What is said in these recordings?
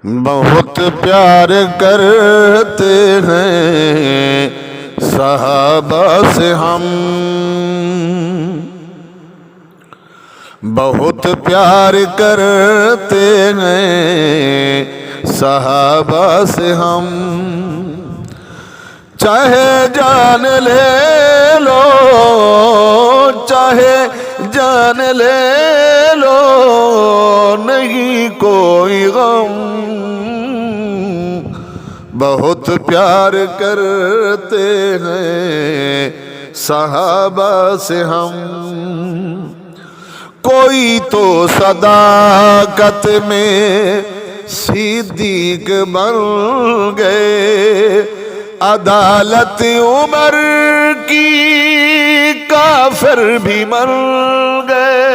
بہت پیار کرتے ہیں صحابہ سے ہم، بہت پیار کرتے ہیں صحابہ سے ہم، چاہے جان لے لو چاہے جان لے لو نہیں کوئی غم، بہت پیار کرتے ہیں صحابہ سے ہم، کوئی تو صداقت میں صدیق بن گئے، عدالت عمر کی کافر بھی مر گئے،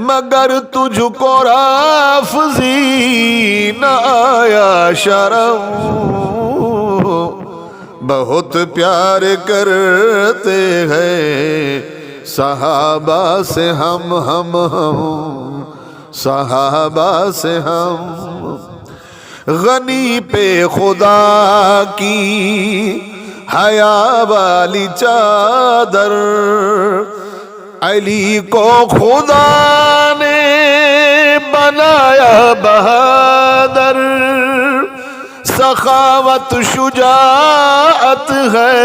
مگر تجھ کو رافضی نہ آیا شرم، بہت پیار کرتے ہیں صحابہ سے ہم صحابہ سے ہم، غنی پہ خدا کی حیا والی چادر، علی کو خدا نے بنایا بہادر، سخاوت شجاعت ہے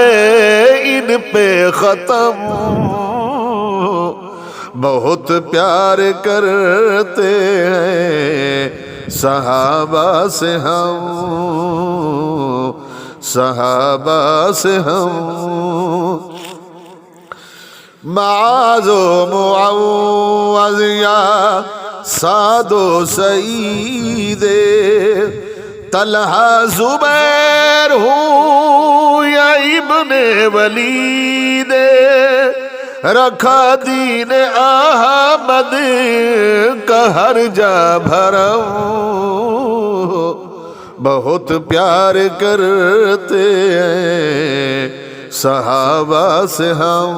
ان پہ ختم، بہت پیار کرتے ہیں صحابہ سے ہم صحابہ سے ہم، معاذ و معوذ یا سعد و سعید، طلحہ زبیر ہوں یا ابن ولید، رکھا دین احمد کا ہر جا بھرم، بہت پیار کرتے ہیں صحابہ سے ہم،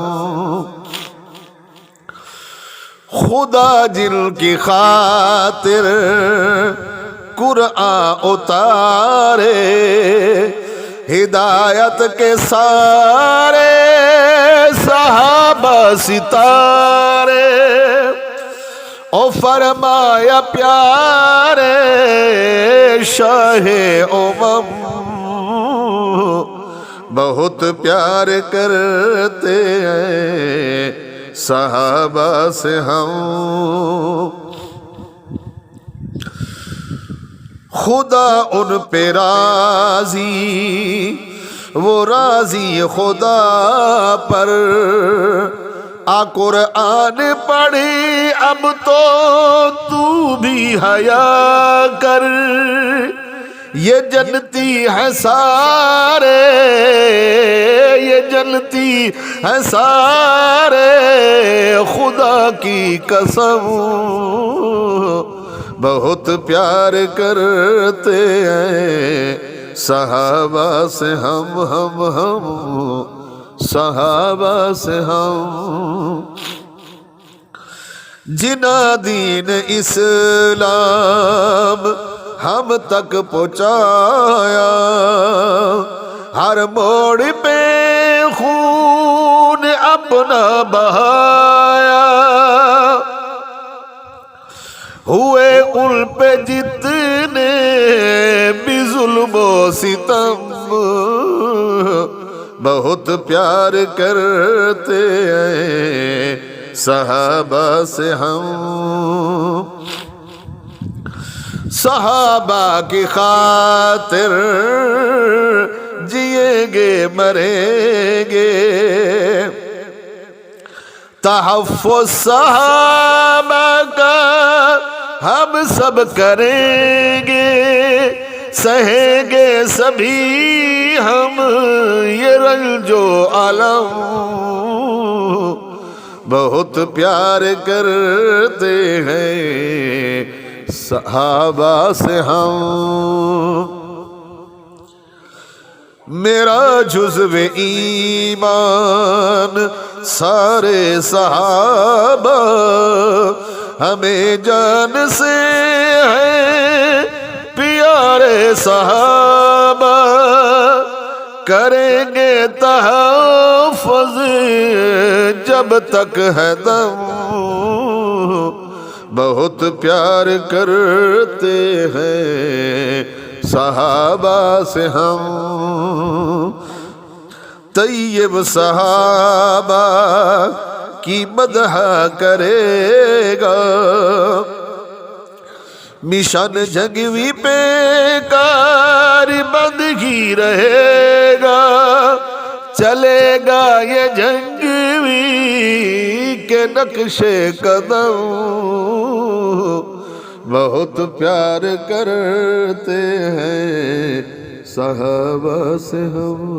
خدا جن کی خاطر قرآن اتارے، ہدایت کے سارے صحابہ ستارے، او فرمایا پیارے شاہ امم، بہت پیار کرتے ہیں صحابہ سے ہم، خدا ان پہ راضی وہ راضی خدا پر، آ قرآن پڑھی اب تو بھی حیا کر، یہ جنتی ہے سارے یہ جنتی ہے سارے خدا کی قسم، بہت پیار کرتے ہیں صحابہ سے ہم صحابہ سے ہم، جنہاں دین اسلام ہم تک پہنچایا، ہر موڑ پہ خون اپنا بہایا، ہوئے ان پہ جتنے بھی ظلم و ستم، بہت پیار کرتے ہیں صحابہ سے ہم، صحابہ کی خاطر جئیں گے مریں گے، تحفظ صحابہ کا ہم سب کریں گے، سہیں گے سبھی ہم یہ رنج و الم، بہت پیار کرتے ہیں صحابہ سے ہم، میرا جزو ایمان سارے صحابہ ہمیں جان سے ہے صحابہ کریں گے تحفظ جب تک ہے دم، بہت پیار کرتے ہیں صحابہ سے ہم، طیب صحابہ کی مدح کرے گا، مشن جنگوی پہ کار بندگی رہے گا، چلے گا یہ جنگوی کے نقش قدم، بہت پیار کرتے ہیں صحابہ سے ہم۔